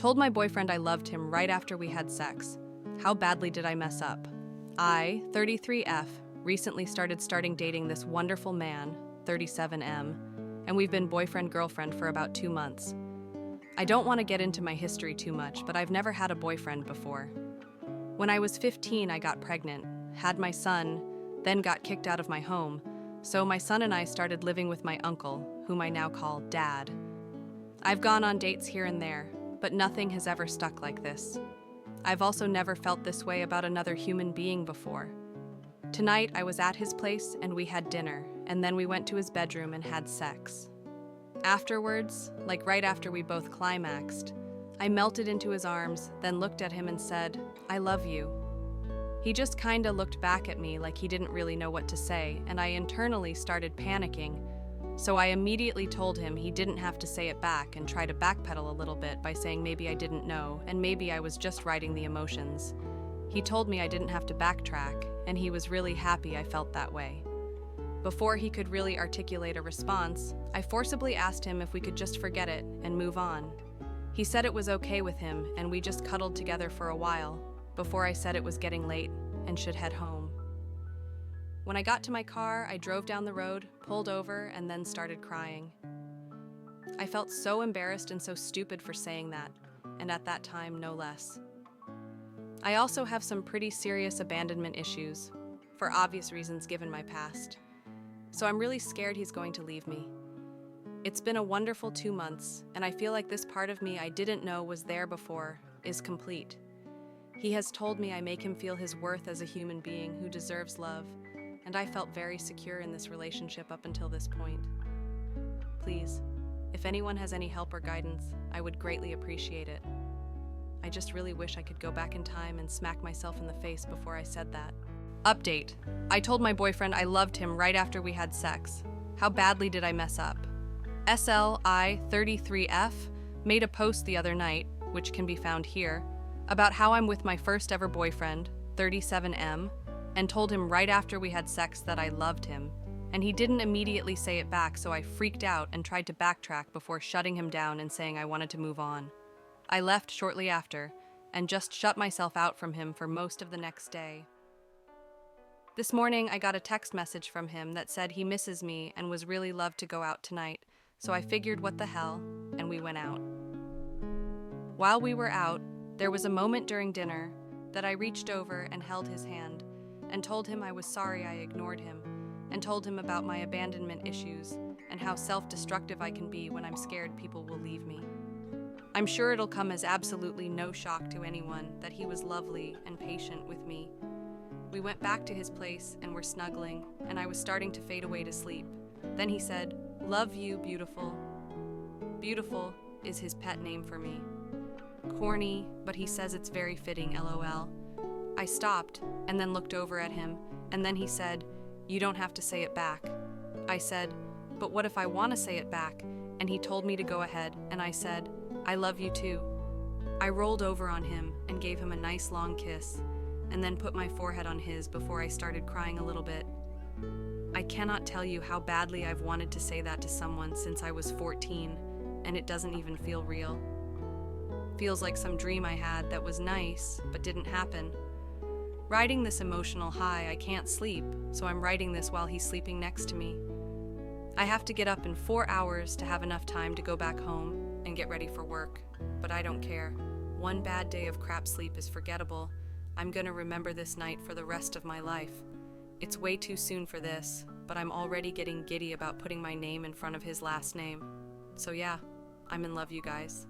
Told my boyfriend I loved him right after we had sex. How badly did I mess up? I, 33F, recently started dating this wonderful man, 37M, and we've been boyfriend-girlfriend for about 2 months. I don't want to get into my history too much, but I've never had a boyfriend before. When I was 15, I got pregnant, had my son, then got kicked out of my home, so my son and I started living with my uncle, whom I now call Dad. I've gone on dates here and there, but nothing has ever stuck like this. I've also never felt this way about another human being before. Tonight, I was at his place and we had dinner, and then we went to his bedroom and had sex. Afterwards, like right after we both climaxed, I melted into his arms, then looked at him and said, "I love you." He just kinda looked back at me like he didn't really know what to say, and I internally started panicking. So I immediately told him he didn't have to say it back and try to backpedal a little bit by saying maybe I didn't know and maybe I was just riding the emotions. He told me I didn't have to backtrack, and he was really happy I felt that way. Before he could really articulate a response, I forcibly asked him if we could just forget it and move on. He said it was okay with him, and we just cuddled together for a while, before I said it was getting late and should head home. When I got to my car, I drove down the road, pulled over, and then started crying. I felt so embarrassed and so stupid for saying that, and at that time, no less. I also have some pretty serious abandonment issues, for obvious reasons given my past. So I'm really scared he's going to leave me. It's been a wonderful 2 months, and I feel like this part of me I didn't know was there before is complete. He has told me I make him feel his worth as a human being who deserves love, and I felt very secure in this relationship up until this point. Please, if anyone has any help or guidance, I would greatly appreciate it. I just really wish I could go back in time and smack myself in the face before I said that. Update. I told my boyfriend I loved him right after we had sex. How badly did I mess up? SLI33F made a post the other night, which can be found here, about how I'm with my first ever boyfriend, 37M, and told him right after we had sex that I loved him, and he didn't immediately say it back, so I freaked out and tried to backtrack before shutting him down and saying I wanted to move on. I left shortly after, and just shut myself out from him for most of the next day. This morning, I got a text message from him that said he misses me and was really love to go out tonight, so I figured what the hell, and we went out. While we were out, there was a moment during dinner that I reached over and held his hand and told him I was sorry I ignored him, and told him about my abandonment issues and how self-destructive I can be when I'm scared people will leave me. I'm sure it'll come as absolutely no shock to anyone that he was lovely and patient with me. We went back to his place and were snuggling, and I was starting to fade away to sleep. Then he said, "Love you, beautiful." Beautiful is his pet name for me. Corny, but he says it's very fitting, LOL. I stopped and then looked over at him, and then he said, "You don't have to say it back." I said, "But what if I want to say it back?" And he told me to go ahead, and I said, "I love you too." I rolled over on him and gave him a nice long kiss, and then put my forehead on his before I started crying a little bit. I cannot tell you how badly I've wanted to say that to someone since I was 14, and it doesn't even feel real. Feels like some dream I had that was nice, but didn't happen. Riding this emotional high, I can't sleep, so I'm writing this while he's sleeping next to me. I have to get up in 4 hours to have enough time to go back home and get ready for work, but I don't care. One bad day of crap sleep is forgettable. I'm gonna remember this night for the rest of my life. It's way too soon for this, but I'm already getting giddy about putting my name in front of his last name. So yeah, I'm in love, you guys.